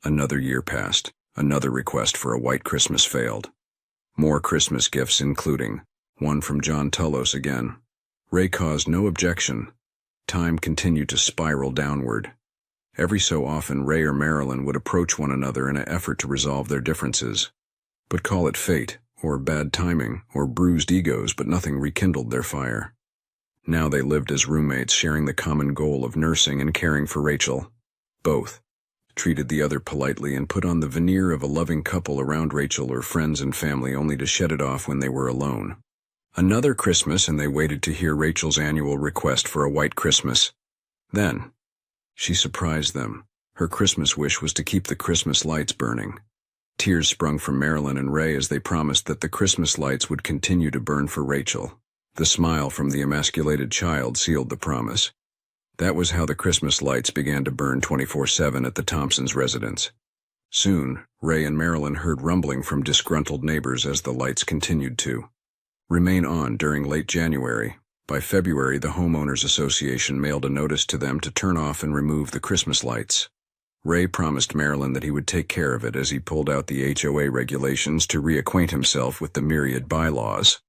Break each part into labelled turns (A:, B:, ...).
A: Another year passed. Another request for a white Christmas failed. More Christmas gifts, including one from John Tullos again. Ray caused no objection. Time continued to spiral downward. Every so often, Ray or Marilyn would approach one another in an effort to resolve their differences. But call it fate, or bad timing, or bruised egos, but nothing rekindled their fire. Now they lived as roommates, sharing the common goal of nursing and caring for Rachel. Both treated the other politely and put on the veneer of a loving couple around Rachel or friends and family, only to shed it off when they were alone. Another Christmas, and they waited to hear Rachel's annual request for a white Christmas. Then, she surprised them. Her Christmas wish was to keep the Christmas lights burning. Tears sprung from Marilyn and Ray as they promised that the Christmas lights would continue to burn for Rachel. The smile from the emasculated child sealed the promise. That was how the Christmas lights began to burn 24/7 at the Thompsons' residence. Soon, Ray and Marilyn heard rumbling from disgruntled neighbors as the lights continued to remain on during late January. By February, the Homeowners Association mailed a notice to them to turn off and remove the Christmas lights. Ray promised Marilyn that he would take care of it as he pulled out the HOA regulations to reacquaint himself with the myriad bylaws.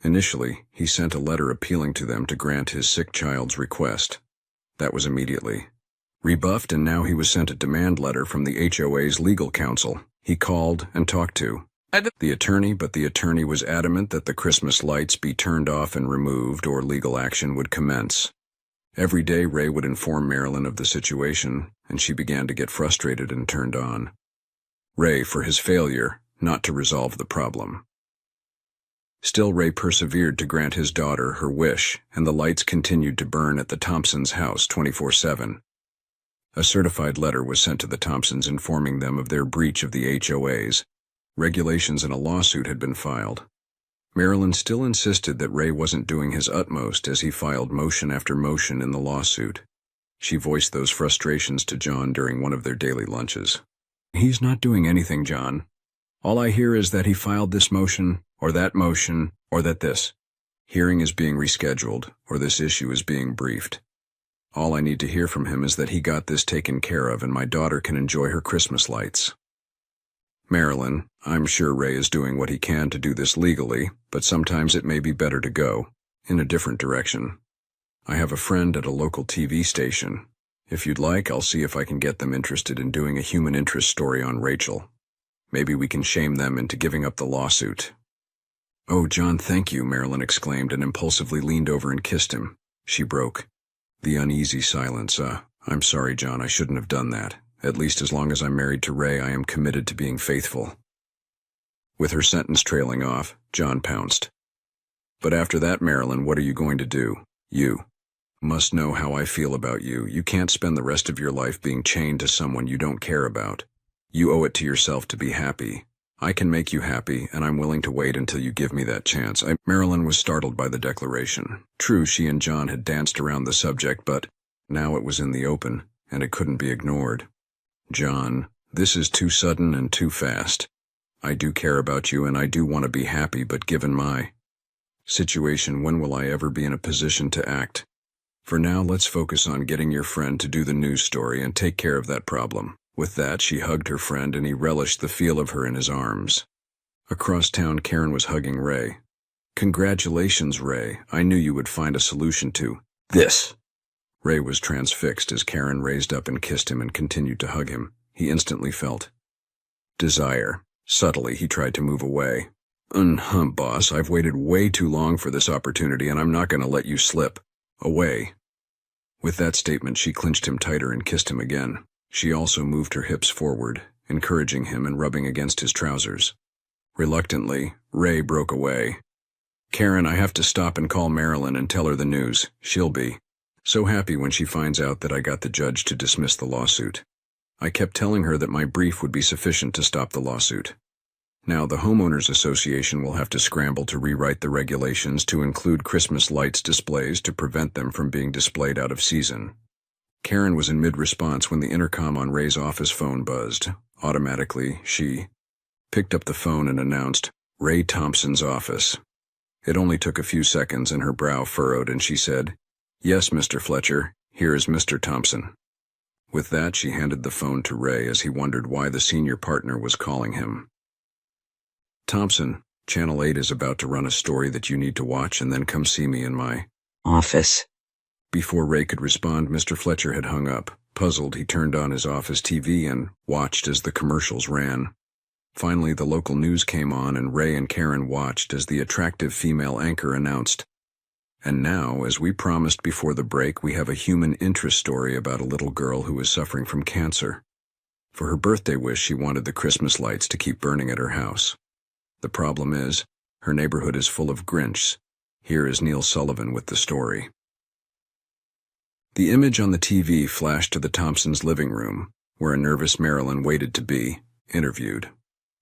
A: Initially, he sent a letter appealing to them to grant his sick child's request. That was immediately rebuffed, and now he was sent a demand letter from the HOA's legal counsel. He called and talked to the attorney, but the attorney was adamant that the Christmas lights be turned off and removed or legal action would commence. Every day, Ray would inform Marilyn of the situation, and she began to get frustrated and turned on Ray for his failure not to resolve the problem. Still, Ray persevered to grant his daughter her wish, and the lights continued to burn at the Thompsons' house 24/7. A certified letter was sent to the Thompsons informing them of their breach of the HOA's regulations, and a lawsuit had been filed. Marilyn still insisted that Ray wasn't doing his utmost as he filed motion after motion in the lawsuit. She voiced those frustrations to John during one of their daily lunches. "He's not doing anything, John. All I hear is that he filed this motion, or that this hearing is being rescheduled, or this issue is being briefed. All I need to hear from him is that he got this taken care of and my daughter can enjoy her Christmas lights." "Marilyn, I'm sure Ray is doing what he can to do this legally, but sometimes it may be better to go in a different direction. I have a friend at a local TV station. If you'd like, I'll see if I can get them interested in doing a human interest story on Rachel. Maybe we can shame them into giving up the lawsuit." "Oh, John, thank you," Marilyn exclaimed and impulsively leaned over and kissed him. She broke the uneasy silence. I'm sorry, John, I shouldn't have done that. At least as long as I'm married to Ray, I am committed to being faithful." With her sentence trailing off, John pounced. "But after that, Marilyn, what are you going to do? You must know how I feel about you. You can't spend the rest of your life being chained to someone you don't care about. You owe it to yourself to be happy. I can make you happy, and I'm willing to wait until you give me that chance." Marilyn was startled by the declaration. True, she and John had danced around the subject, but now it was in the open, and it couldn't be ignored. "John, this is too sudden and too fast. I do care about you and I do want to be happy, but given my situation, when will I ever be in a position to act? For now, let's focus on getting your friend to do the news story and take care of that problem." With that, she hugged her friend and he relished the feel of her in his arms. Across town, Karen was hugging Ray. "Congratulations, Ray. I knew you would find a solution to this." Ray was transfixed as Karen raised up and kissed him and continued to hug him. He instantly felt desire. Subtly, he tried to move away. Boss, I've waited way too long for this opportunity and I'm not going to let you slip away." With that statement, she clinched him tighter and kissed him again. She also moved her hips forward, encouraging him and rubbing against his trousers. Reluctantly, Ray broke away. "Karen, I have to stop and call Marilyn and tell her the news. She'll be so happy when she finds out that I got the judge to dismiss the lawsuit. I kept telling her that my brief would be sufficient to stop the lawsuit. Now the Homeowners Association will have to scramble to rewrite the regulations to include Christmas lights displays to prevent them from being displayed out of season." Karen was in mid-response when the intercom on Ray's office phone buzzed. Automatically, she picked up the phone and announced, "Ray Thompson's office." It only took a few seconds and her brow furrowed and she said, "Yes, Mr. Fletcher, here is Mr. Thompson." With that, she handed the phone to Ray as he wondered why the senior partner was calling him. Thompson, Channel 8 is about to run a story that you need to watch, and then come see me in my
B: office.
A: Before Ray could respond, Mr. Fletcher had hung up. Puzzled, he turned on his office TV and watched as the commercials ran. Finally, the local news came on, and Ray and Karen watched as the attractive female anchor announced, "And now, as we promised before the break, we have a human interest story about a little girl who is suffering from cancer. For her birthday wish, she wanted the Christmas lights to keep burning at her house. The problem is, her neighborhood is full of Grinchs. Here is Neil Sullivan with the story." The image on the TV flashed to the Thompsons' living room, where a nervous Marilyn waited to be interviewed.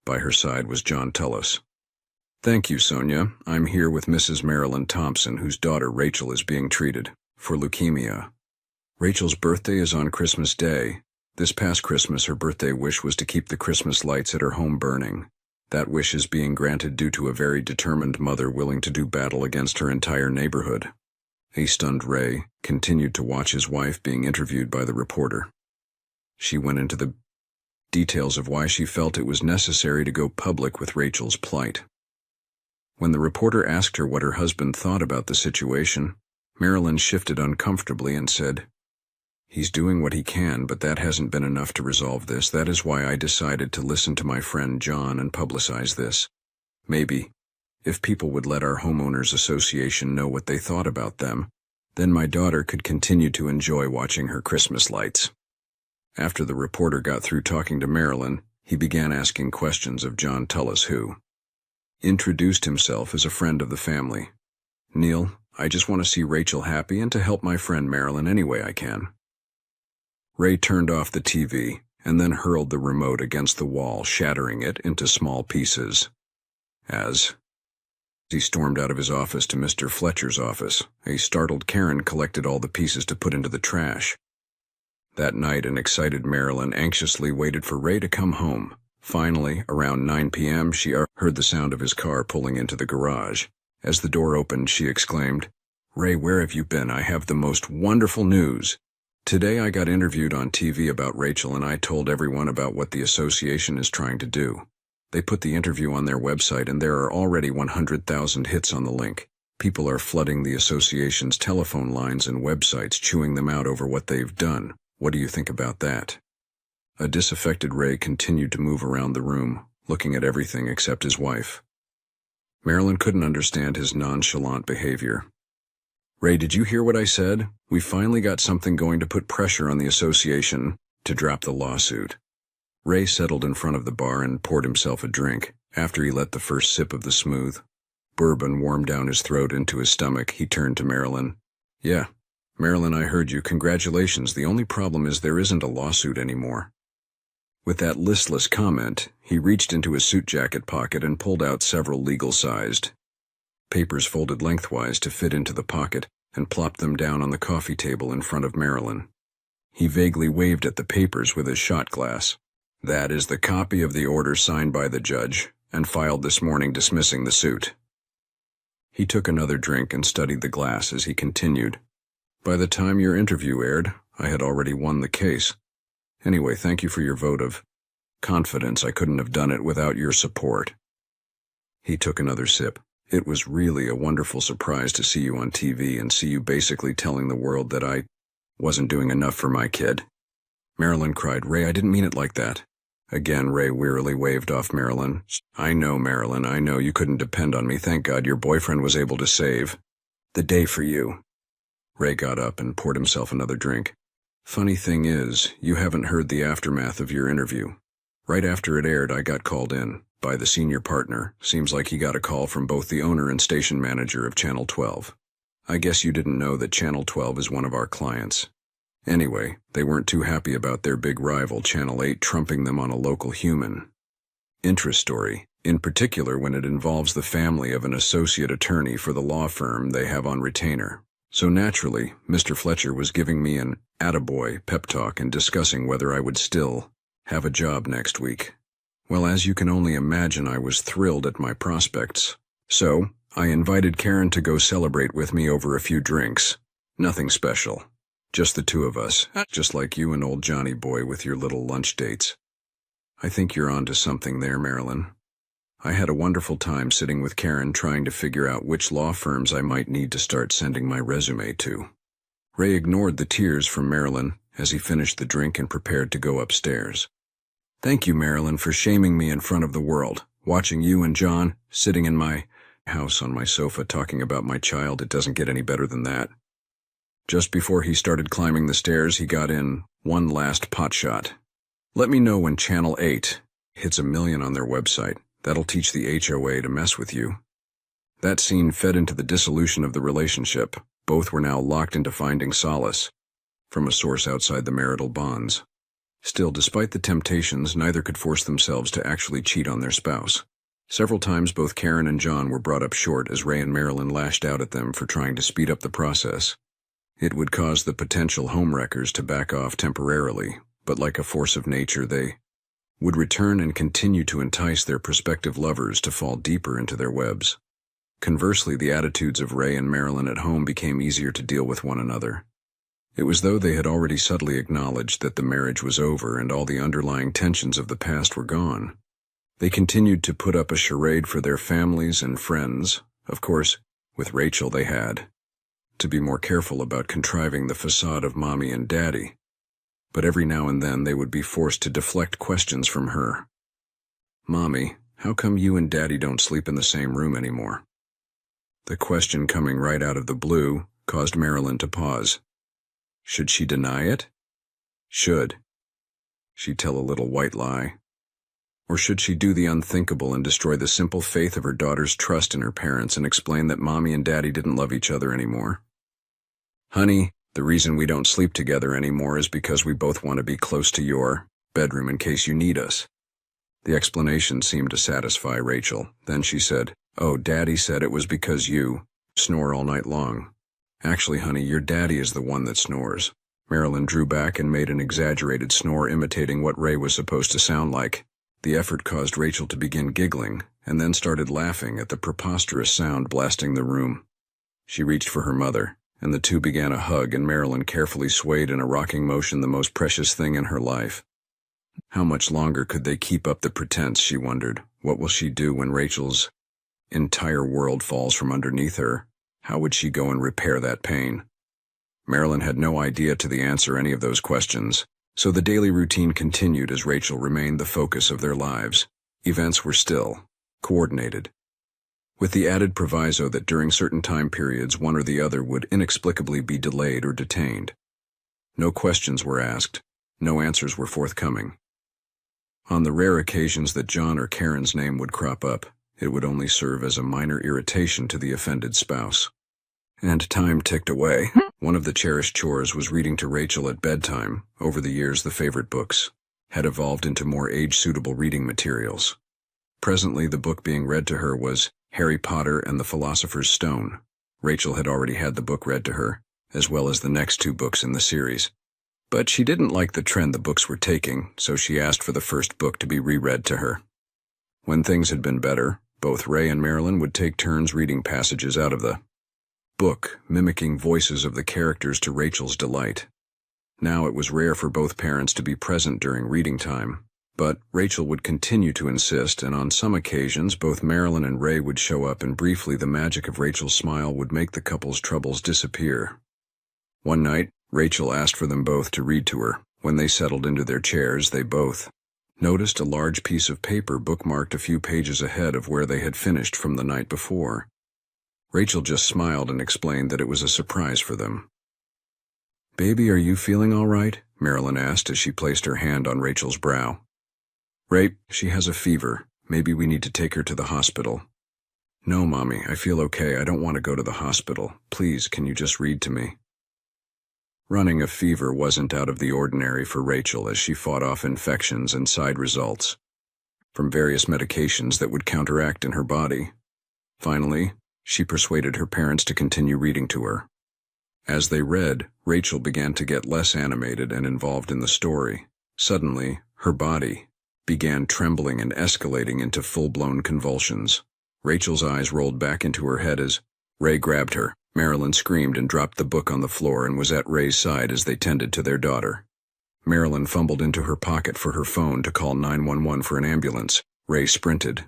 A: By her side was John Tullos. "Thank you, Sonia. I'm here with Mrs. Marilyn Thompson, whose daughter Rachel is being treated for leukemia. Rachel's birthday is on Christmas Day. This past Christmas, her birthday wish was to keep the Christmas lights at her home burning. That wish is being granted due to a very determined mother willing to do battle against her entire neighborhood." A stunned Ray continued to watch his wife being interviewed by the reporter. She went into the details of why she felt it was necessary to go public with Rachel's plight. When the reporter asked her what her husband thought about the situation, Marilyn shifted uncomfortably and said, "He's doing what he can, but that hasn't been enough to resolve this. That is why I decided to listen to my friend John and publicize this. Maybe, if people would let our homeowners association know what they thought about them, then my daughter could continue to enjoy watching her Christmas lights." After the reporter got through talking to Marilyn, he began asking questions of John Tullos, who introduced himself as a friend of the family. "Neil, I just want to see Rachel happy and to help my friend Marilyn any way I can." Ray turned off the TV and then hurled the remote against the wall, shattering it into small pieces. As he stormed out of his office to Mr. Fletcher's office, a startled Karen collected all the pieces to put into the trash. That night, an excited Marilyn anxiously waited for Ray to come home. Finally, around 9 p.m., she heard the sound of his car pulling into the garage. As the door opened, she exclaimed, "Ray, where have you been? I have the most wonderful news. Today I got interviewed on TV about Rachel, and I told everyone about what the association is trying to do. They put the interview on their website, and there are already 100,000 hits on the link. People are flooding the association's telephone lines and websites, chewing them out over what they've done. What do you think about that?" A disaffected Ray continued to move around the room, looking at everything except his wife. Marilyn couldn't understand his nonchalant behavior. "Ray, did you hear what I said? We finally got something going to put pressure on the association to drop the lawsuit." Ray settled in front of the bar and poured himself a drink. After he let the first sip of the smooth bourbon warm down his throat into his stomach, he turned to Marilyn. "Yeah, Marilyn, I heard you. Congratulations. The only problem is there isn't a lawsuit anymore." With that listless comment, he reached into his suit jacket pocket and pulled out several legal-sized papers folded lengthwise to fit into the pocket and plopped them down on the coffee table in front of Marilyn. He vaguely waved at the papers with his shot glass. "That is the copy of the order signed by the judge and filed this morning dismissing the suit." He took another drink and studied the glass as he continued. "By the time your interview aired, I had already won the case. Anyway, thank you for your vote of confidence. I couldn't have done it without your support." He took another sip. "It was really a wonderful surprise to see you on TV and see you basically telling the world that I wasn't doing enough for my kid." Marilyn cried, "Ray, I didn't mean it like that." Again, Ray wearily waved off Marilyn. "I know, Marilyn, I know you couldn't depend on me. Thank God your boyfriend was able to save the day for you." Ray got up and poured himself another drink. "Funny thing is, you haven't heard the aftermath of your interview. Right after it aired, I got called in by the senior partner. Seems like he got a call from both the owner and station manager of Channel 12. I guess you didn't know that Channel 12 is one of our clients. Anyway, they weren't too happy about their big rival, Channel 8, trumping them on a local human interest story, in particular when it involves the family of an associate attorney for the law firm they have on retainer. So naturally, Mr. Fletcher was giving me an attaboy pep talk and discussing whether I would still have a job next week. Well, as you can only imagine, I was thrilled at my prospects. So, I invited Karen to go celebrate with me over a few drinks. Nothing special. Just the two of us, just like you and old Johnny boy with your little lunch dates. I think you're onto something there, Marilyn. I had a wonderful time sitting with Karen trying to figure out which law firms I might need to start sending my resume to. Ray ignored the tears from Marilyn as he finished the drink and prepared to go upstairs. Thank you, Marilyn, for shaming me in front of the world. Watching you and John sitting in my house on my sofa talking about my child, it doesn't get any better than that. Just before he started climbing the stairs, he got in one last pot shot. Let me know when Channel 8 hits 1 million on their website. That'll teach the HOA to mess with you. That scene fed into the dissolution of the relationship. Both were now locked into finding solace from a source outside the marital bonds. Still, despite the temptations, neither could force themselves to actually cheat on their spouse. Several times both Karen and John were brought up short as Ray and Marilyn lashed out at them for trying to speed up the process. It would cause the potential homewreckers to back off temporarily, but like a force of nature, they would return and continue to entice their prospective lovers to fall deeper into their webs. Conversely, the attitudes of Ray and Marilyn at home became easier to deal with one another. It was though they had already subtly acknowledged that the marriage was over and all the underlying tensions of the past were gone. They continued to put up a charade for their families and friends. Of course, with Rachel they had to be more careful about contriving the facade of mommy and daddy. But every now and then they would be forced to deflect questions from her. Mommy, how come you and Daddy don't sleep in the same room anymore? The question coming right out of the blue caused Marilyn to pause. Should she deny it? Should she tell a little white lie? Or should she do the unthinkable and destroy the simple faith of her daughter's trust in her parents and explain that Mommy and Daddy didn't love each other anymore? Honey, the reason we don't sleep together anymore is because we both want to be close to your bedroom in case you need us. The explanation seemed to satisfy Rachel. Then she said, Oh, Daddy said it was because you snore all night long. Actually, honey, your daddy is the one that snores. Marilyn drew back and made an exaggerated snore imitating what Ray was supposed to sound like. The effort caused Rachel to begin giggling, and then started laughing at the preposterous sound blasting the room. She reached for her mother, and the two began a hug, and Marilyn carefully swayed in a rocking motion, the most precious thing in her life. How much longer could they keep up the pretense, she wondered. What will she do when Rachel's entire world falls from underneath her? How would she go and repair that pain? Marilyn had no idea to the answer any of those questions, so the daily routine continued as Rachel remained the focus of their lives. Events were still coordinated, with the added proviso that during certain time periods one or the other would inexplicably be delayed or detained. No questions were asked, no answers were forthcoming. On the rare occasions that John or Karen's name would crop up, it would only serve as a minor irritation to the offended spouse. And time ticked away. One of the cherished chores was reading to Rachel at bedtime. Over the years, the favorite books had evolved into more age-suitable reading materials. Presently, the book being read to her was Harry Potter and the Philosopher's Stone. Rachel had already had the book read to her, as well as the next 2 books in the series. But she didn't like the trend the books were taking, so she asked for the first book to be reread to her. When things had been better, both Ray and Marilyn would take turns reading passages out of the book, mimicking voices of the characters to Rachel's delight. Now it was rare for both parents to be present during reading time, but Rachel would continue to insist, and on some occasions both Marilyn and Ray would show up, and briefly the magic of Rachel's smile would make the couple's troubles disappear. One night, Rachel asked for them both to read to her. When they settled into their chairs, they both noticed a large piece of paper bookmarked a few pages ahead of where they had finished from the night before. Rachel just smiled and explained that it was a surprise for them. Baby, are you feeling all right? Marilyn asked as she placed her hand on Rachel's brow. Ray, she has a fever. Maybe we need to take her to the hospital. No, Mommy, I feel okay. I don't want to go to the hospital. Please, can you just read to me? Running a fever wasn't out of the ordinary for Rachel as she fought off infections and side results from various medications that would counteract in her body. Finally, she persuaded her parents to continue reading to her. As they read, Rachel began to get less animated and involved in the story. Suddenly, her body began trembling and escalating into full-blown convulsions. Rachel's eyes rolled back into her head as Ray grabbed her. Marilyn screamed and dropped the book on the floor and was at Ray's side as they tended to their daughter. Marilyn fumbled into her pocket for her phone to call 911 for an ambulance. Ray sprinted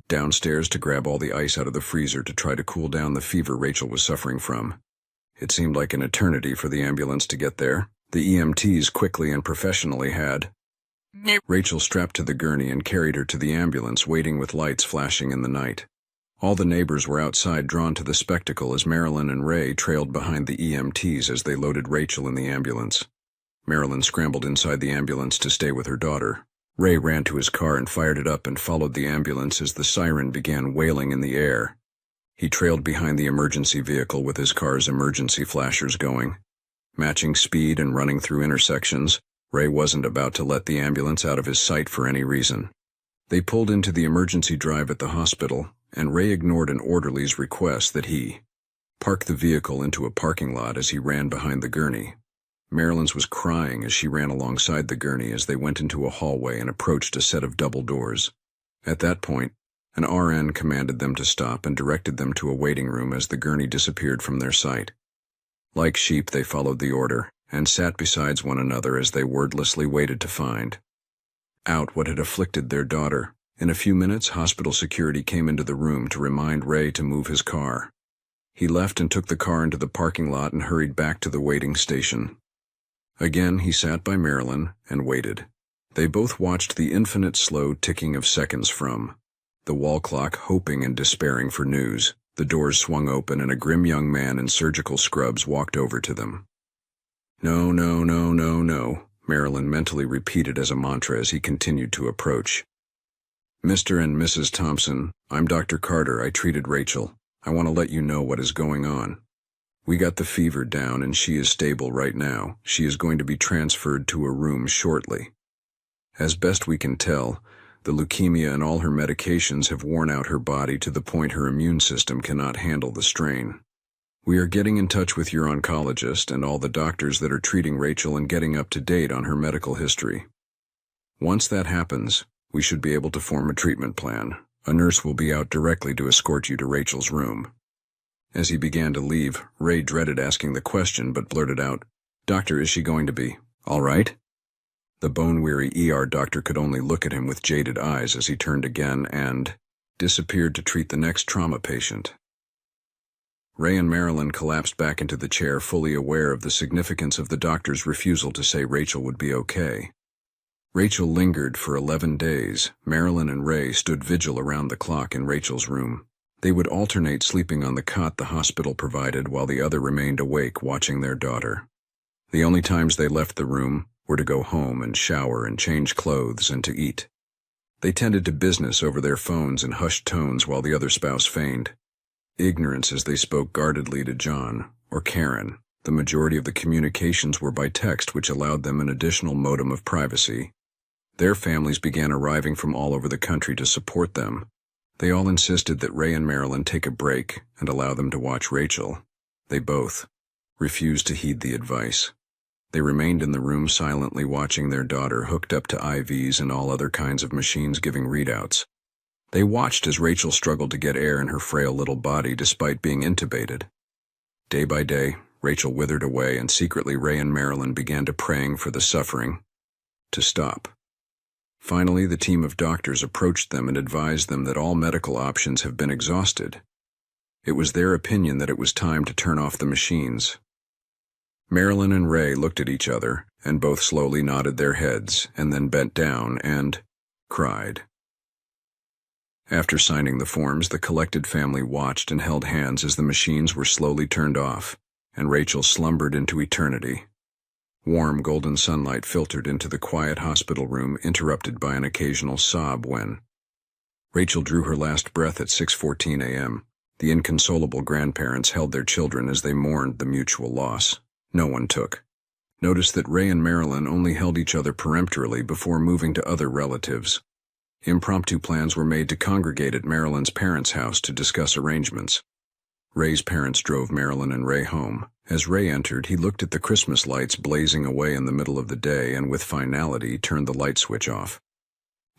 A: downstairs to grab all the ice out of the freezer to try to cool down the fever Rachel was suffering from. It seemed like an eternity for the ambulance to get there. The EMTs quickly and professionally had Rachel strapped to the gurney and carried her to the ambulance, waiting with lights flashing in the night. All the neighbors were outside, drawn to the spectacle as Marilyn and Ray trailed behind the EMTs as they loaded Rachel in the ambulance. Marilyn scrambled inside the ambulance to stay with her daughter. Ray ran to his car and fired it up and followed the ambulance as the siren began wailing in the air. He trailed behind the emergency vehicle with his car's emergency flashers going. Matching speed and running through intersections, Ray wasn't about to let the ambulance out of his sight for any reason. They pulled into the emergency drive at the hospital, and Ray ignored an orderly's request that he park the vehicle into a parking lot as he ran behind the gurney. Marilyn's was crying as she ran alongside the gurney as they went into a hallway and approached a set of double doors. At that point, an RN commanded them to stop and directed them to a waiting room as the gurney disappeared from their sight. Like sheep, they followed the order and sat beside one another as they wordlessly waited to find out what had afflicted their daughter. In a few minutes, hospital security came into the room to remind Ray to move his car. He left and took the car into the parking lot and hurried back to the waiting station. Again, he sat by Marilyn and waited. They both watched the infinite slow ticking of seconds from the wall clock, hoping and despairing for news. The doors swung open and a grim young man in surgical scrubs walked over to them. "No, no, no, no, no," Marilyn mentally repeated as a mantra as he continued to approach. "Mr. and Mrs. Thompson, I'm Dr. Carter. I treated Rachel. I want to let you know what is going on. We got the fever down and she is stable right now. She is going to be transferred to a room shortly. As best we can tell, the leukemia and all her medications have worn out her body to the point her immune system cannot handle the strain. We are getting in touch with your oncologist and all the doctors that are treating Rachel and getting up to date on her medical history. Once that happens, we should be able to form a treatment plan. A nurse will be out directly to escort you to Rachel's room." As he began to leave, Ray dreaded asking the question but blurted out, "Doctor, is she going to be all right?" The bone-weary ER doctor could only look at him with jaded eyes as he turned again and disappeared to treat the next trauma patient. Ray and Marilyn collapsed back into the chair, fully aware of the significance of the doctor's refusal to say Rachel would be okay. Rachel lingered for 11 days. Marilyn and Ray stood vigil around the clock in Rachel's room. They would alternate sleeping on the cot the hospital provided while the other remained awake watching their daughter. The only times they left the room were to go home and shower and change clothes and to eat. They tended to business over their phones in hushed tones while the other spouse feigned ignorance as they spoke guardedly to John or Karen. The majority of the communications were by text, which allowed them an additional modicum of privacy. Their families began arriving from all over the country to support them. They all insisted that Ray and Marilyn take a break and allow them to watch Rachel. They both refused to heed the advice. They remained in the room silently watching their daughter hooked up to IVs and all other kinds of machines giving readouts. They watched as Rachel struggled to get air in her frail little body despite being intubated. Day by day, Rachel withered away, and secretly Ray and Marilyn began to praying for the suffering to stop. Finally, the team of doctors approached them and advised them that all medical options have been exhausted. It was their opinion that it was time to turn off the machines. Marilyn and Ray looked at each other, and both slowly nodded their heads, and then bent down and cried. After signing the forms, the collected family watched and held hands as the machines were slowly turned off, and Rachel slumbered into eternity. Warm golden sunlight filtered into the quiet hospital room, interrupted by an occasional sob when Rachel drew her last breath at 6:14 a.m. The inconsolable grandparents held their children as they mourned the mutual loss. No one took notice that Ray and Marilyn only held each other peremptorily before moving to other relatives. Impromptu plans were made to congregate at Marilyn's parents' house to discuss arrangements. Ray's parents drove Marilyn and Ray home. As Ray entered, he looked at the Christmas lights blazing away in the middle of the day and with finality turned the light switch off.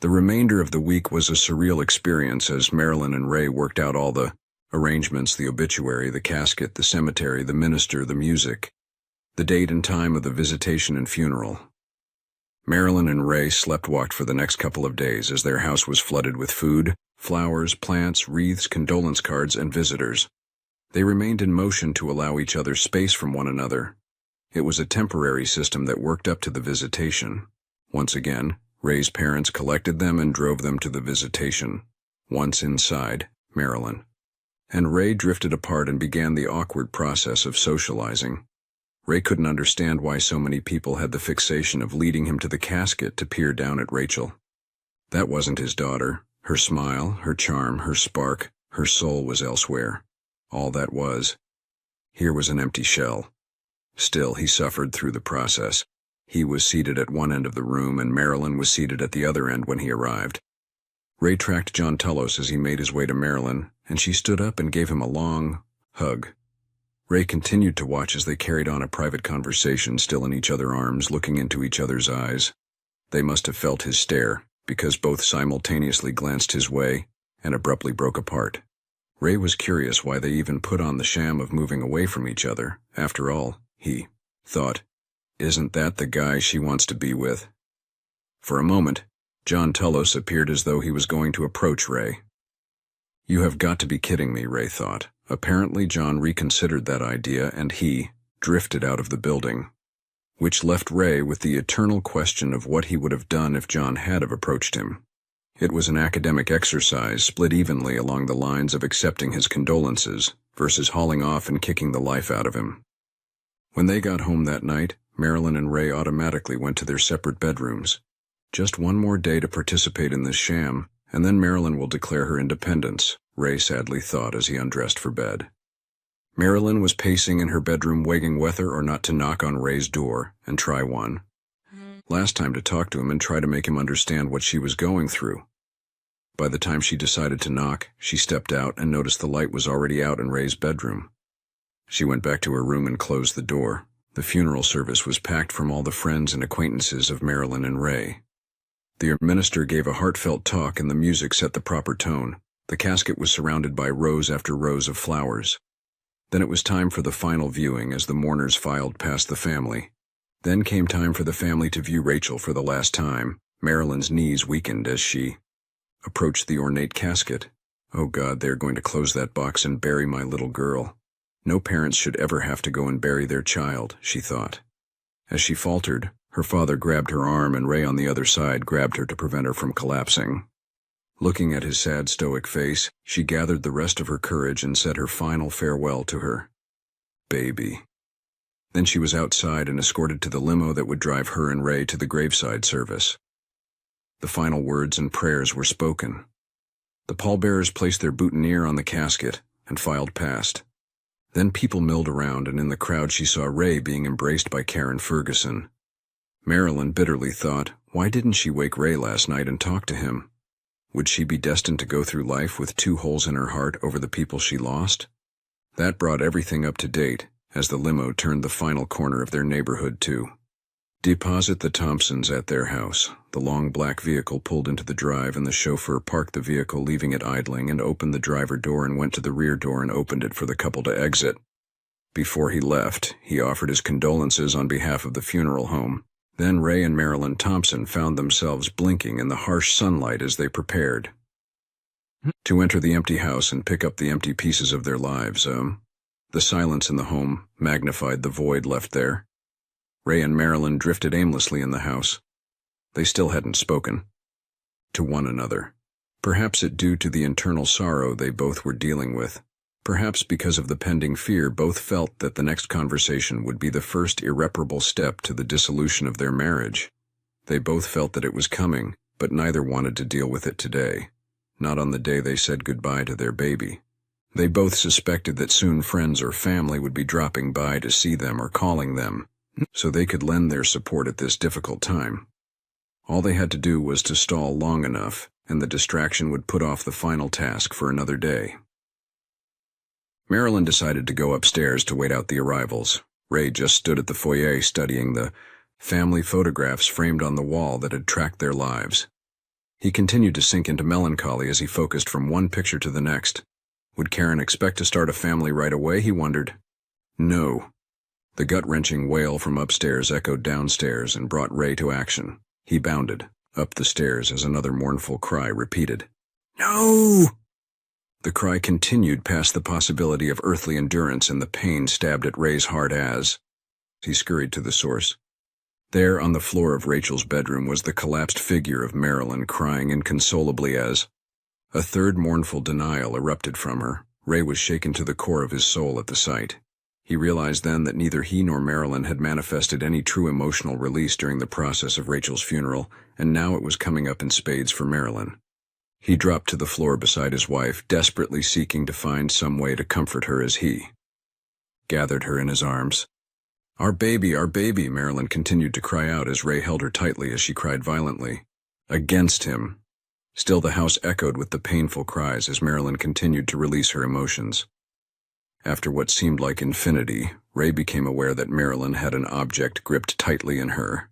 A: The remainder of the week was a surreal experience as Marilyn and Ray worked out all the Arrangements, the obituary, the casket, the cemetery, the minister, the music, the date and time of the visitation and funeral. Marilyn and Ray slept-walked for the next couple of days as their house was flooded with food, flowers, plants, wreaths, condolence cards, and visitors. They remained in motion to allow each other space from one another. It was a temporary system that worked up to the visitation. Once again, Ray's parents collected them and drove them to the visitation. Once inside, Marilyn and Ray drifted apart and began the awkward process of socializing. Ray couldn't understand why so many people had the fixation of leading him to the casket to peer down at Rachel. That wasn't his daughter. Her smile, her charm, her spark, her soul was elsewhere. All that was. Here was an empty shell. Still, he suffered through the process. He was seated at one end of the room, and Marilyn was seated at the other end when he arrived. Ray tracked John Tullos as he made his way to Marilyn, and she stood up and gave him a long hug. Ray continued to watch as they carried on a private conversation, still in each other's arms, looking into each other's eyes. They must have felt his stare, because both simultaneously glanced his way and abruptly broke apart. Ray was curious why they even put on the sham of moving away from each other. After all, he thought, isn't that the guy she wants to be with? For a moment, John Tullos appeared as though he was going to approach Ray. You have got to be kidding me, Ray thought. Apparently John reconsidered that idea and he drifted out of the building, which left Ray with the eternal question of what he would have done if John had have approached him. It was an academic exercise split evenly along the lines of accepting his condolences versus hauling off and kicking the life out of him. When they got home that night, Marilyn and Ray automatically went to their separate bedrooms. Just one more day to participate in this sham, and then Marilyn will declare her independence, Ray sadly thought as he undressed for bed. Marilyn was pacing in her bedroom, weighing whether or not to knock on Ray's door and try one. Last time to talk to him and try to make him understand what she was going through. By the time she decided to knock, she stepped out and noticed the light was already out in Ray's bedroom. She went back to her room and closed the door. The funeral service was packed from all the friends and acquaintances of Marilyn and Ray. The minister gave a heartfelt talk and the music set the proper tone. The casket was surrounded by rows after rows of flowers. Then it was time for the final viewing as the mourners filed past the family. Then came time for the family to view Rachel for the last time. Marilyn's knees weakened as she approached the ornate casket. Oh God, they're going to close that box and bury my little girl. No parents should ever have to go and bury their child, she thought. As she faltered, her father grabbed her arm and Ray on the other side grabbed her to prevent her from collapsing. Looking at his sad, stoic face, she gathered the rest of her courage and said her final farewell to her baby. Then she was outside and escorted to the limo that would drive her and Ray to the graveside service. The final words and prayers were spoken. The pallbearers placed their boutonniere on the casket and filed past. Then people milled around, and in the crowd she saw Ray being embraced by Karen Ferguson. Marilyn bitterly thought, why didn't she wake Ray last night and talk to him? Would she be destined to go through life with 2 holes in her heart over the people she lost? That brought everything up to date as the limo turned the final corner of their neighborhood to deposit the Thompsons at their house. The long black vehicle pulled into the drive and the chauffeur parked the vehicle, leaving it idling, and opened the driver door and went to the rear door and opened it for the couple to exit. Before he left, he offered his condolences on behalf of the funeral home. Then Ray and Marilyn Thompson found themselves blinking in the harsh sunlight as they prepared to enter the empty house and pick up the empty pieces of their lives. The silence in the home magnified the void left there. Ray and Marilyn drifted aimlessly in the house. They still hadn't spoken to one another. Perhaps it due to the internal sorrow they both were dealing with. Perhaps because of the pending fear, both felt that the next conversation would be the first irreparable step to the dissolution of their marriage. They both felt that it was coming, but neither wanted to deal with it today. Not on the day they said goodbye to their baby. They both suspected that soon friends or family would be dropping by to see them or calling them, so they could lend their support at this difficult time. All they had to do was to stall long enough, and the distraction would put off the final task for another day. Marilyn decided to go upstairs to wait out the arrivals. Ray just stood at the foyer studying the family photographs framed on the wall that had tracked their lives. He continued to sink into melancholy as he focused from one picture to the next. Would Karen expect to start a family right away, he wondered. No. The gut-wrenching wail from upstairs echoed downstairs and brought Ray to action. He bounded up the stairs as another mournful cry repeated. No! The cry continued past the possibility of earthly endurance, and the pain stabbed at Ray's heart as he scurried to the source. There, on the floor of Rachel's bedroom, was the collapsed figure of Marilyn, crying inconsolably as a third mournful denial erupted from her. Ray was shaken to the core of his soul at the sight. He realized then that neither he nor Marilyn had manifested any true emotional release during the process of Rachel's funeral, and now it was coming up in spades for Marilyn. He dropped to the floor beside his wife, desperately seeking to find some way to comfort her as he gathered her in his arms. Our baby, Marilyn continued to cry out as Ray held her tightly as she cried violently. Against him. Still the house echoed with the painful cries as Marilyn continued to release her emotions. After what seemed like infinity, Ray became aware that Marilyn had an object gripped tightly in her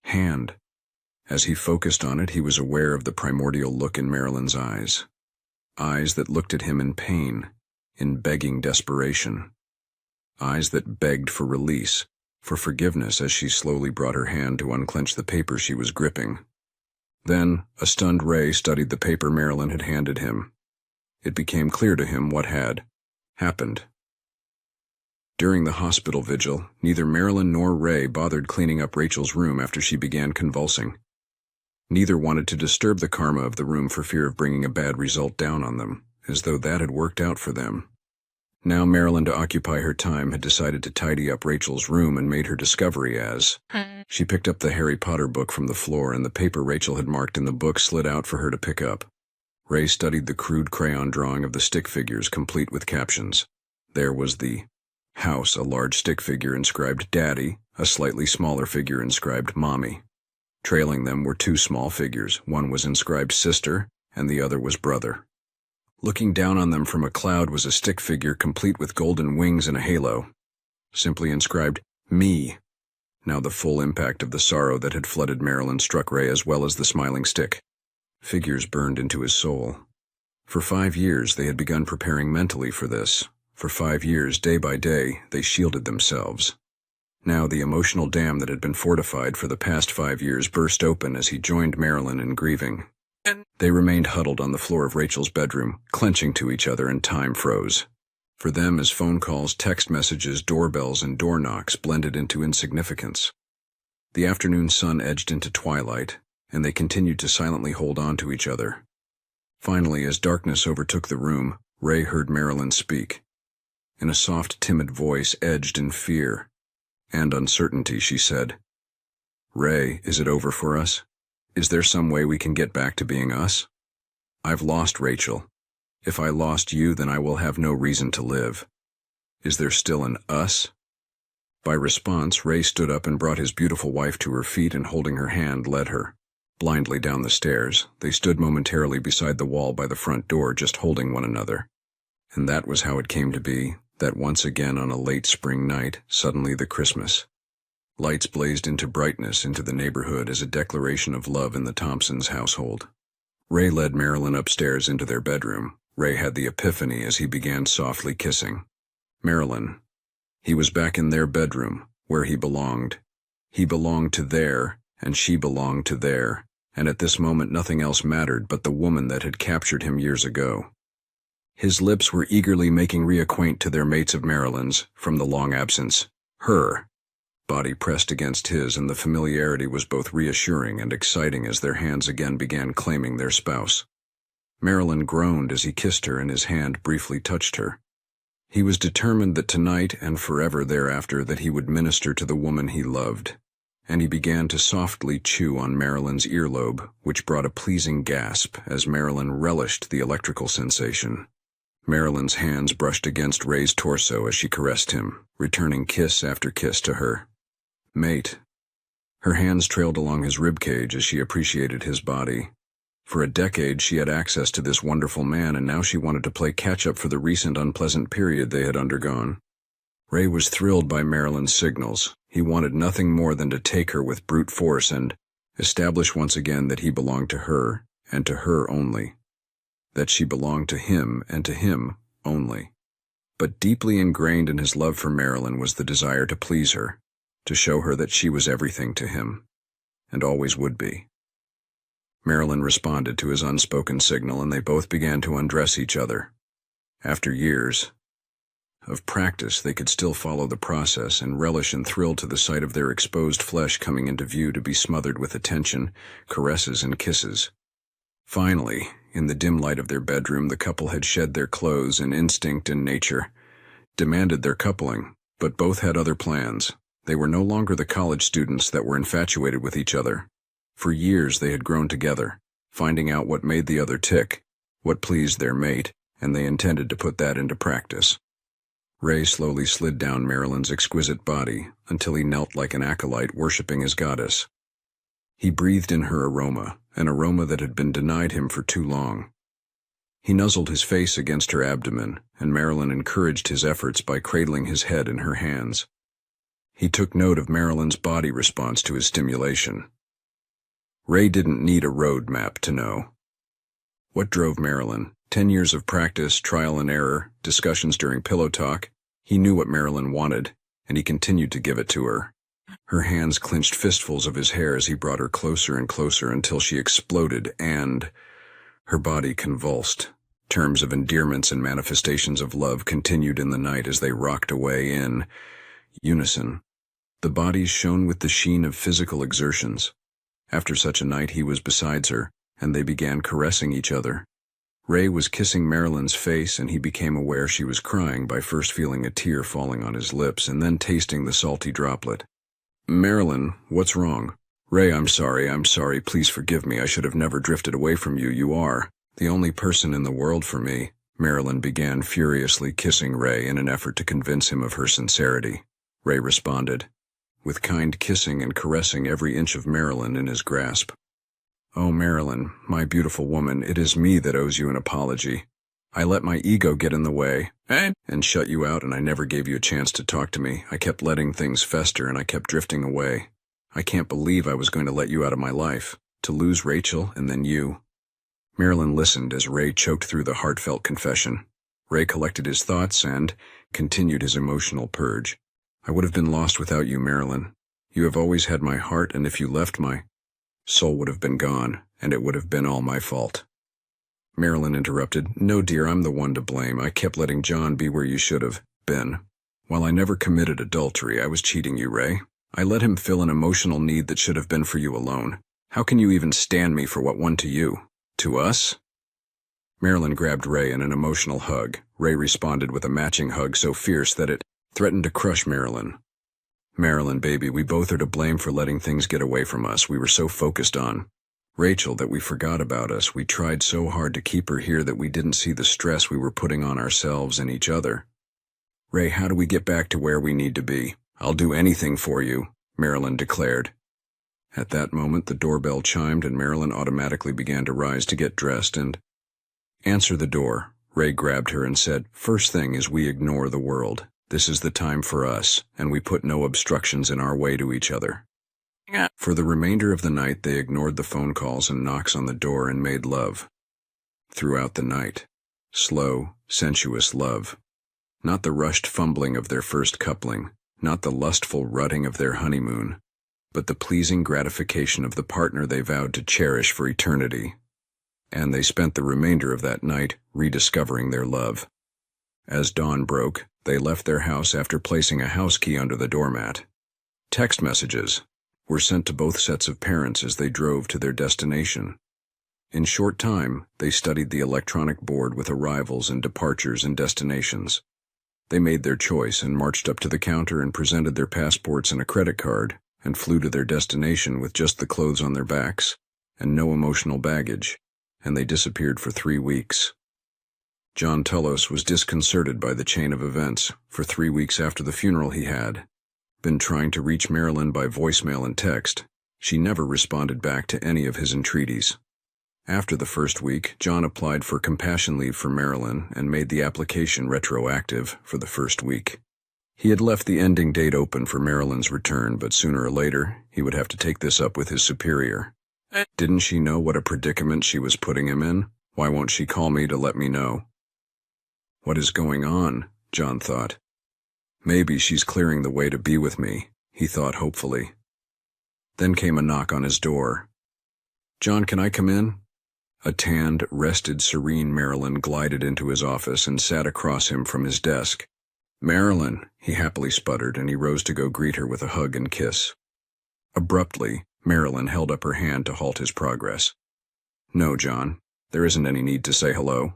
A: hand. As he focused on it, he was aware of the primordial look in Marilyn's eyes. Eyes that looked at him in pain, in begging desperation. Eyes that begged for release, for forgiveness as she slowly brought her hand to unclench the paper she was gripping. Then, a stunned Ray studied the paper Marilyn had handed him. It became clear to him what had happened. During the hospital vigil, neither Marilyn nor Ray bothered cleaning up Rachel's room after she began convulsing. Neither wanted to disturb the karma of the room for fear of bringing a bad result down on them, as though that had worked out for them. Now Marilyn, to occupy her time, had decided to tidy up Rachel's room and made her discovery as she picked up the Harry Potter book from the floor, and the paper Rachel had marked in the book slid out for her to pick up. Ray studied the crude crayon drawing of the stick figures, complete with captions. There was the house, a large stick figure inscribed Daddy, a slightly smaller figure inscribed Mommy. Trailing them were two small figures. One was inscribed Sister, and the other was Brother. Looking down on them from a cloud was a stick figure complete with golden wings and a halo, simply inscribed Me. Now the full impact of the sorrow that had flooded Marilyn struck Ray as well as the smiling stick. Figures burned into his soul. For 5 years they had begun preparing mentally for this. For 5 years, day by day, they shielded themselves. Now the emotional dam that had been fortified for the past 5 years burst open as he joined Marilyn in grieving. They remained huddled on the floor of Rachel's bedroom, clenching to each other, and time froze. For them, as phone calls, text messages, doorbells, and door knocks blended into insignificance. The afternoon sun edged into twilight, and they continued to silently hold on to each other. Finally, as darkness overtook the room, Ray heard Marilyn speak. In a soft, timid voice edged in fear and uncertainty, she said, "Ray, is it over for us? Is there some way we can get back to being us? I've lost Rachel. If I lost you, then I will have no reason to live. Is there still an us?" By response, Ray stood up and brought his beautiful wife to her feet, and holding her hand, led her blindly down the stairs. They stood momentarily beside the wall by the front door, just holding one another. And that was how it came to be, that once again on a late spring night, suddenly the Christmas lights blazed into brightness into the neighborhood as a declaration of love in the Thompsons' household. Ray led Marilyn upstairs into their bedroom. Ray had the epiphany as he began softly kissing Marilyn. He was back in their bedroom, where he belonged. He belonged to there, and she belonged to there, and at this moment nothing else mattered but the woman that had captured him years ago. His lips were eagerly making reacquaint to their mates of Marilyn's from the long absence. Her body pressed against his, and the familiarity was both reassuring and exciting as their hands again began claiming their spouse. Marilyn groaned as he kissed her, and his hand briefly touched her. He was determined that tonight and forever thereafter that he would minister to the woman he loved, and he began to softly chew on Marilyn's earlobe, which brought a pleasing gasp as Marilyn relished the electrical sensation. Marilyn's hands brushed against Ray's torso as she caressed him, returning kiss after kiss to her mate. Her hands trailed along his ribcage as she appreciated his body. For a decade she had access to this wonderful man, and now she wanted to play catch-up for the recent unpleasant period they had undergone. Ray was thrilled by Marilyn's signals. He wanted nothing more than to take her with brute force and establish once again that he belonged to her, and to her only. that she belonged to him and to him only. But deeply ingrained in his love for Marilyn was the desire to please her, to show her that she was everything to him, and always would be. Marilyn responded to his unspoken signal, and they both began to undress each other. After years of practice, they could still follow the process and relish and thrill to the sight of their exposed flesh coming into view to be smothered with attention, caresses, and kisses. Finally, in the dim light of their bedroom, the couple had shed their clothes, and instinct and nature demanded their coupling, but both had other plans. They were no longer the college students that were infatuated with each other. For years they had grown together, finding out what made the other tick, what pleased their mate, and they intended to put that into practice. Ray slowly slid down Marilyn's exquisite body until he knelt like an acolyte worshipping his goddess. He breathed in her aroma, an aroma that had been denied him for too long. He nuzzled his face against her abdomen, and Marilyn encouraged his efforts by cradling his head in her hands. He took note of Marilyn's body response to his stimulation. Ray didn't need a road map to know. What drove Marilyn? 10 years of practice, trial and error, discussions during pillow talk. He knew what Marilyn wanted, and he continued to give it to her. Her hands clenched fistfuls of his hair as he brought her closer and closer until she exploded, and her body convulsed. Terms of endearments and manifestations of love continued in the night as they rocked away in unison. The bodies shone with the sheen of physical exertions. After such a night, he was beside her, and they began caressing each other. Ray was kissing Marilyn's face, and he became aware she was crying by first feeling a tear falling on his lips and then tasting the salty droplet. "Marilyn, what's wrong?" "Ray, I'm sorry, please forgive me. I should have never drifted away from you. You are the only person in the world for me." Marilyn began furiously kissing Ray in an effort to convince him of her sincerity. Ray responded, with kind kissing and caressing every inch of Marilyn in his grasp. "Oh, Marilyn, my beautiful woman, it is me that owes you an apology. I let my ego get in the way and shut you out, and I never gave you a chance to talk to me. I kept letting things fester, and I kept drifting away. I can't believe I was going to let you out of my life, to lose Rachel and then you." Marilyn listened as Ray choked through the heartfelt confession. Ray collected his thoughts and continued his emotional purge. "I would have been lost without you, Marilyn. You have always had my heart, and if you left, my soul would have been gone, and it would have been all my fault." Marilyn interrupted. "No, dear, I'm the one to blame. I kept letting John be where you should have been. While I never committed adultery, I was cheating you, Ray. I let him fill an emotional need that should have been for you alone. How can you even stand me for what won to you? To us?" Marilyn grabbed Ray in an emotional hug. Ray responded with a matching hug so fierce that it threatened to crush Marilyn. "Marilyn, baby, we both are to blame for letting things get away from us. We were so focused on Rachel that we forgot about us. We tried so hard to keep her here that we didn't see the stress we were putting on ourselves and each other. Ray, how do we get back to where we need to be?" "I'll do anything for you," Marilyn declared. At that moment, the doorbell chimed, and Marilyn automatically began to rise to get dressed and answer the door. Ray grabbed her and said, "First thing is we ignore the world. This is the time for us, and we put no obstructions in our way to each other." For the remainder of the night, they ignored the phone calls and knocks on the door and made love. Throughout the night. Slow, sensuous love. Not the rushed fumbling of their first coupling, not the lustful rutting of their honeymoon, but the pleasing gratification of the partner they vowed to cherish for eternity. And they spent the remainder of that night rediscovering their love. As dawn broke, they left their house after placing a house key under the doormat. Text messages were sent to both sets of parents as they drove to their destination. In short time, they studied the electronic board with arrivals and departures and destinations. They made their choice and marched up to the counter and presented their passports and a credit card and flew to their destination with just the clothes on their backs and no emotional baggage, and they disappeared for 3 weeks. John Tullos was disconcerted by the chain of events. For 3 weeks after the funeral, he had been trying to reach Marilyn by voicemail and text. She never responded back to any of his entreaties. After the first week, John applied for compassion leave for Marilyn and made the application retroactive for the first week. He had left the ending date open for Marilyn's return, but sooner or later, he would have to take this up with his superior. Didn't she know what a predicament she was putting him in? Why won't she call me to let me know? What is going on? John thought. Maybe she's clearing the way to be with me, he thought hopefully. Then came a knock on his door. John, can I come in? A tanned, rested, serene Marilyn glided into his office and sat across him from his desk. Marilyn, he happily sputtered, and he rose to go greet her with a hug and kiss. Abruptly, Marilyn held up her hand to halt his progress. No, John, there isn't any need to say hello.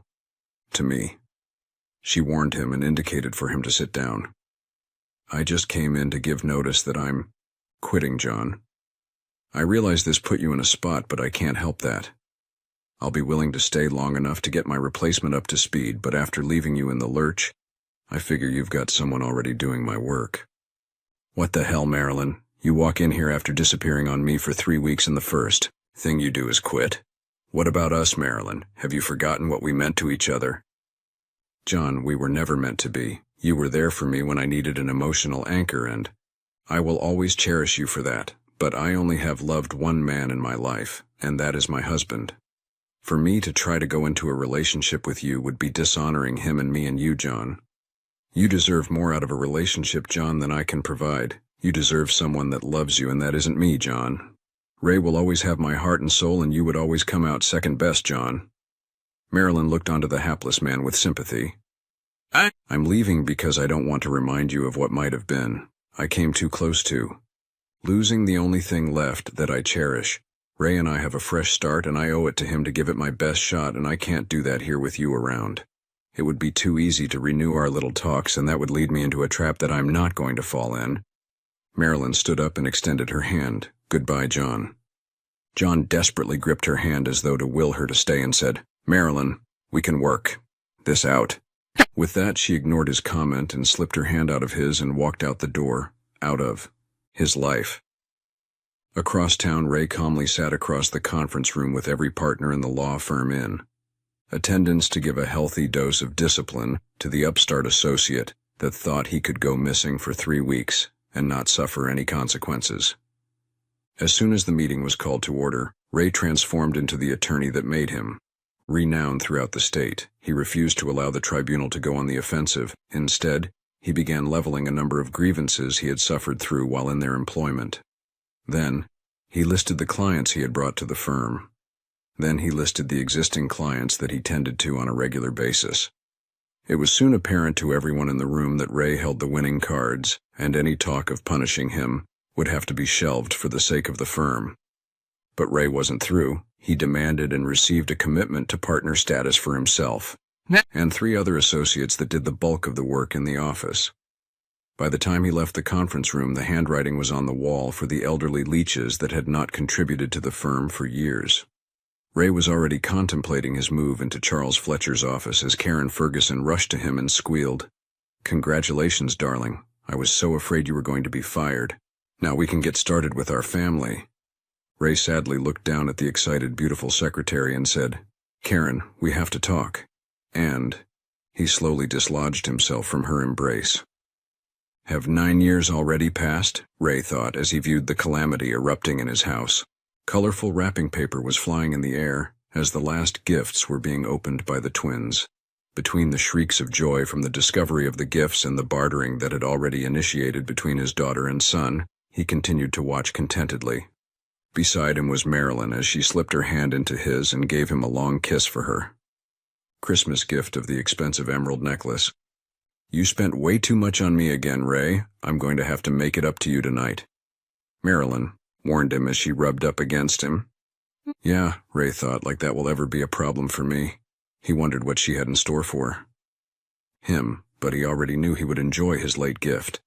A: To me. She warned him and indicated for him to sit down. I just came in to give notice that I'm quitting, John. I realize this put you in a spot, but I can't help that. I'll be willing to stay long enough to get my replacement up to speed, but after leaving you in the lurch, I figure you've got someone already doing my work. What the hell, Marilyn? You walk in here after disappearing on me for 3 weeks and the first thing you do is quit. What about us, Marilyn? Have you forgotten what we meant to each other? John, we were never meant to be. You were there for me when I needed an emotional anchor, and I will always cherish you for that. But I only have loved one man in my life, and that is my husband. For me to try to go into a relationship with you would be dishonoring him and me and you, John. You deserve more out of a relationship, John, than I can provide. You deserve someone that loves you, and that isn't me, John. Ray will always have my heart and soul, and you would always come out second best, John. Marilyn looked onto the hapless man with sympathy. I'm leaving because I don't want to remind you of what might have been. I came too close to. Losing the only thing left that I cherish. Ray and I have a fresh start, and I owe it to him to give it my best shot, and I can't do that here with you around. It would be too easy to renew our little talks, and that would lead me into a trap that I'm not going to fall in. Marilyn stood up and extended her hand. Goodbye, John. John desperately gripped her hand as though to will her to stay and said, Marilyn, we can work this out. With that, she ignored his comment and slipped her hand out of his and walked out the door, out of his life. Across town, Ray calmly sat across the conference room with every partner in the law firm in attendance to give a healthy dose of discipline to the upstart associate that thought he could go missing for 3 weeks and not suffer any consequences. As soon as the meeting was called to order, Ray transformed into the attorney that made him renowned throughout the state. He refused to allow the tribunal to go on the offensive. Instead, he began leveling a number of grievances he had suffered through while in their employment. Then, he listed the clients he had brought to the firm. Then he listed the existing clients that he tended to on a regular basis. It was soon apparent to everyone in the room that Ray held the winning cards, and any talk of punishing him would have to be shelved for the sake of the firm. But Ray wasn't through. He demanded and received a commitment to partner status for himself and 3 other associates that did the bulk of the work in the office. By the time he left the conference room, the handwriting was on the wall for the elderly leeches that had not contributed to the firm for years. Ray was already contemplating his move into Charles Fletcher's office as Karen Ferguson rushed to him and squealed, Congratulations, darling. I was so afraid you were going to be fired. Now we can get started with our family. Ray sadly looked down at the excited, beautiful secretary and said, Karen, we have to talk. And he slowly dislodged himself from her embrace. Have 9 years already passed? Ray thought as he viewed the calamity erupting in his house. Colorful wrapping paper was flying in the air as the last gifts were being opened by the twins. Between the shrieks of joy from the discovery of the gifts and the bartering that had already initiated between his daughter and son, he continued to watch contentedly. Beside him was Marilyn as she slipped her hand into his and gave him a long kiss for her Christmas gift of the expensive emerald necklace. You spent way too much on me again, Ray. I'm going to have to make it up to you tonight. Marilyn warned him as she rubbed up against him. Yeah, Ray thought, like that will ever be a problem for me. He wondered what she had in store for him, but he already knew he would enjoy his late gift.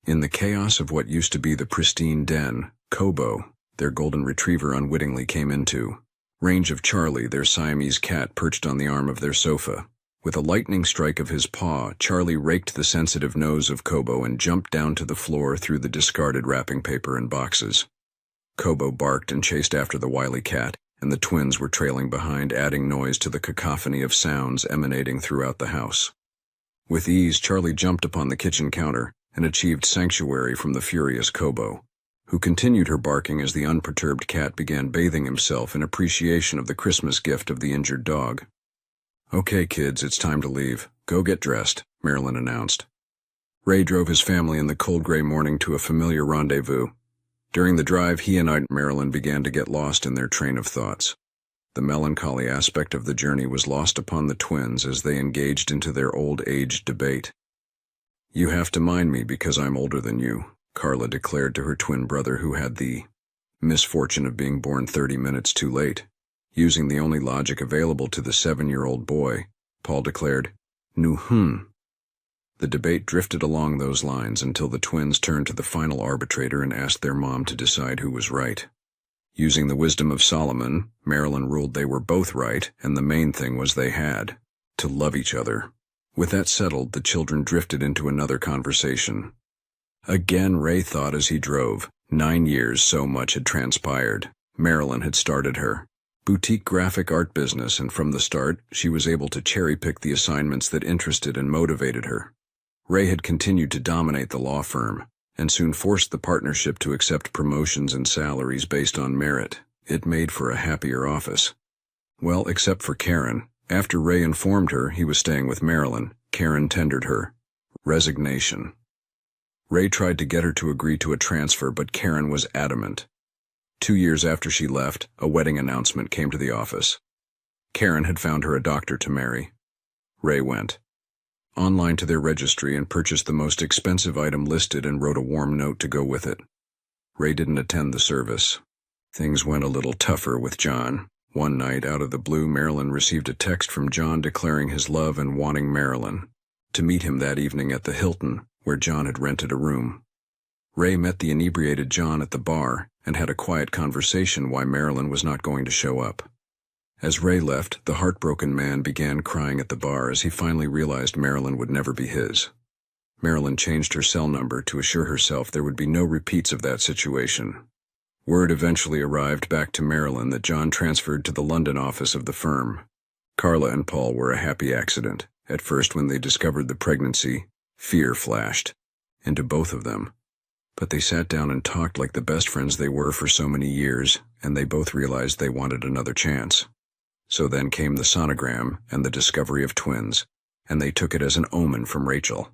A: In the chaos of what used to be the pristine den, Kobo, their golden retriever, unwittingly came into range of Charlie, their Siamese cat, perched on the arm of their sofa. With a lightning strike of his paw, Charlie raked the sensitive nose of Kobo and jumped down to the floor through the discarded wrapping paper and boxes. Kobo barked and chased after the wily cat, and the twins were trailing behind, adding noise to the cacophony of sounds emanating throughout the house. With ease, Charlie jumped upon the kitchen counter and achieved sanctuary from the furious Kobo, who continued her barking as the unperturbed cat began bathing himself in appreciation of the Christmas gift of the injured dog. "Okay, kids, it's time to leave. Go get dressed," Marilyn announced. Ray drove his family in the cold gray morning to a familiar rendezvous. During the drive, he and Marilyn began to get lost in their train of thoughts. The melancholy aspect of the journey was lost upon the twins as they engaged into their old age debate. "You have to mind me because I'm older than you," Carla declared to her twin brother, who had the misfortune of being born 30 minutes too late. Using the only logic available to the 7-year-old boy, Paul declared, "Nu-hmm." The debate drifted along those lines until the twins turned to the final arbitrator and asked their mom to decide who was right. Using the wisdom of Solomon, Marilyn ruled they were both right, and the main thing was they had to love each other. With that settled, the children drifted into another conversation. Again, Ray thought as he drove. 9 years, so much had transpired. Marilyn had started her boutique graphic art business, and from the start, she was able to cherry-pick the assignments that interested and motivated her. Ray had continued to dominate the law firm, and soon forced the partnership to accept promotions and salaries based on merit. It made for a happier office. Well, except for Karen. After Ray informed her he was staying with Marilyn, Karen tendered her resignation. Ray tried to get her to agree to a transfer, but Karen was adamant. 2 years after she left, a wedding announcement came to the office. Karen had found her a doctor to marry. Ray went online to their registry and purchased the most expensive item listed and wrote a warm note to go with it. Ray didn't attend the service. Things went a little tougher with John. One night, out of the blue, Marilyn received a text from John declaring his love and wanting Marilyn to meet him that evening at the Hilton, where John had rented a room. Ray met the inebriated John at the bar and had a quiet conversation why Marilyn was not going to show up. As Ray left, the heartbroken man began crying at the bar as he finally realized Marilyn would never be his. Marilyn changed her cell number to assure herself there would be no repeats of that situation. Word eventually arrived back to Marilyn that John transferred to the London office of the firm. Carla and Paul were a happy accident. At first, when they discovered the pregnancy, fear flashed into both of them. But they sat down and talked like the best friends they were for so many years, and they both realized they wanted another chance. So then came the sonogram and the discovery of twins, and they took it as an omen from Rachel.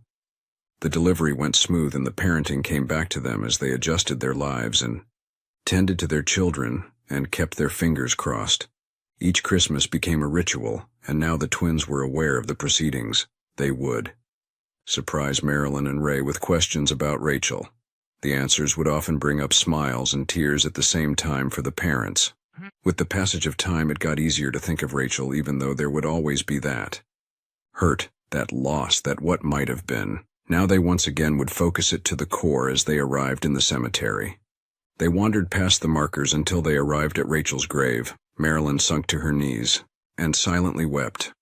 A: The delivery went smooth and the parenting came back to them as they adjusted their lives and tended to their children and kept their fingers crossed. Each Christmas became a ritual, and now the twins were aware of the proceedings. They would surprise Marilyn and Ray with questions about Rachel. The answers would often bring up smiles and tears at the same time for the parents. With the passage of time, it got easier to think of Rachel, even though there would always be that hurt, that loss, that what might have been. Now they once again would focus it to the core as they arrived in the cemetery. They wandered past the markers until they arrived at Rachel's grave. Marilyn sunk to her knees and silently wept.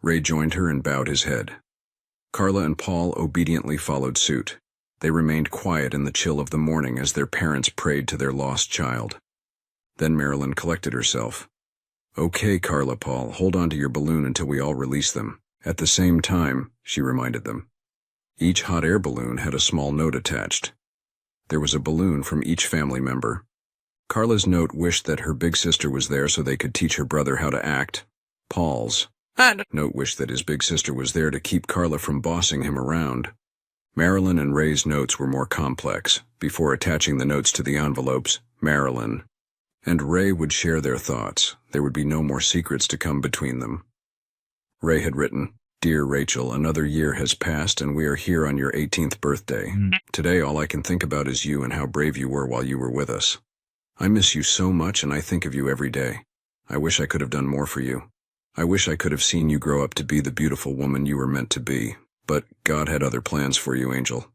A: Ray joined her and bowed his head. Carla and Paul obediently followed suit. They remained quiet in the chill of the morning as their parents prayed to their lost child. Then Marilyn collected herself. "Okay, Carla, Paul, hold on to your balloon until we all release them." At the same time, she reminded them. Each hot air balloon had a small note attached. There was a balloon from each family member. Carla's note wished that her big sister was there so they could teach her brother how to act. Paul's note wished that his big sister was there to keep Carla from bossing him around. Marilyn and Ray's notes were more complex. Before attaching the notes to the envelopes, Marilyn and Ray would share their thoughts. There would be no more secrets to come between them. Ray had written, "Dear Rachel, another year has passed and we are here on your 18th birthday. Today all I can think about is you and how brave you were while you were with us. I miss you so much and I think of you every day. I wish I could have done more for you. I wish I could have seen you grow up to be the beautiful woman you were meant to be. But God had other plans for you, Angel.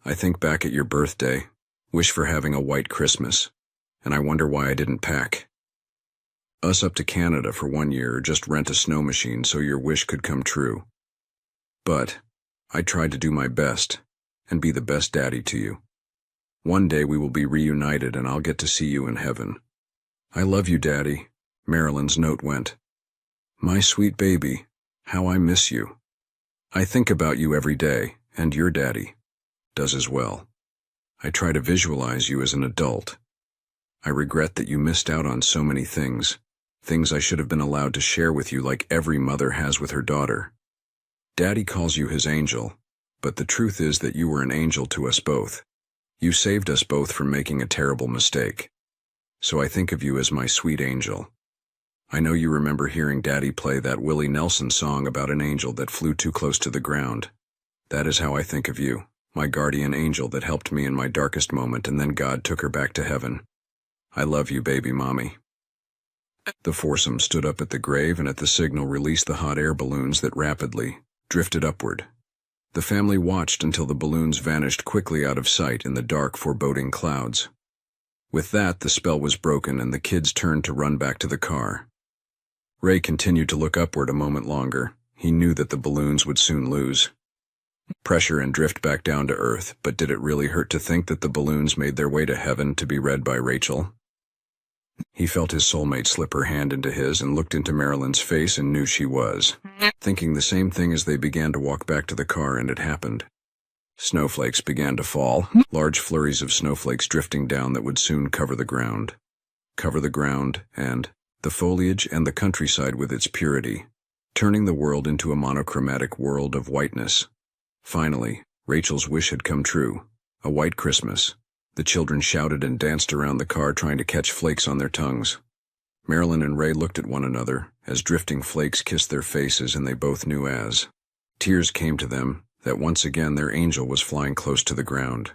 A: I think back at your birthday, wish for having a white Christmas, and I wonder why I didn't pack us up to Canada for 1 year or just rent a snow machine so your wish could come true. But I tried to do my best and be the best daddy to you. One day we will be reunited and I'll get to see you in heaven. I love you, Daddy." Marilyn's note went, "My sweet baby, how I miss you. I think about you every day, and your daddy does as well. I try to visualize you as an adult. I regret that you missed out on so many things I should have been allowed to share with you like every mother has with her daughter. Daddy calls you his angel, but the truth is that you were an angel to us both. You saved us both from making a terrible mistake. So I think of you as my sweet angel. I know you remember hearing Daddy play that Willie Nelson song about an angel that flew too close to the ground. That is how I think of you, my guardian angel that helped me in my darkest moment and then God took her back to heaven. I love you, baby mommy. The foursome stood up at the grave and at the signal released the hot air balloons that rapidly drifted upward. The family watched until the balloons vanished quickly out of sight in the dark, foreboding clouds. With that, the spell was broken and the kids turned to run back to the car. Ray continued to look upward a moment longer. He knew that the balloons would soon lose pressure and drift back down to earth, but did it really hurt to think that the balloons made their way to heaven to be read by Rachel? He felt his soulmate slip her hand into his and looked into Marilyn's face and knew she was thinking the same thing as they began to walk back to the car, and it happened. Snowflakes began to fall, large flurries of snowflakes drifting down that would soon cover the ground, and the foliage and the countryside with its purity, turning the world into a monochromatic world of whiteness. Finally, Rachel's wish had come true. A white Christmas. The children shouted and danced around the car trying to catch flakes on their tongues. Marilyn and Ray looked at one another as drifting flakes kissed their faces, and they both knew as tears came to them that once again their angel was flying close to the ground.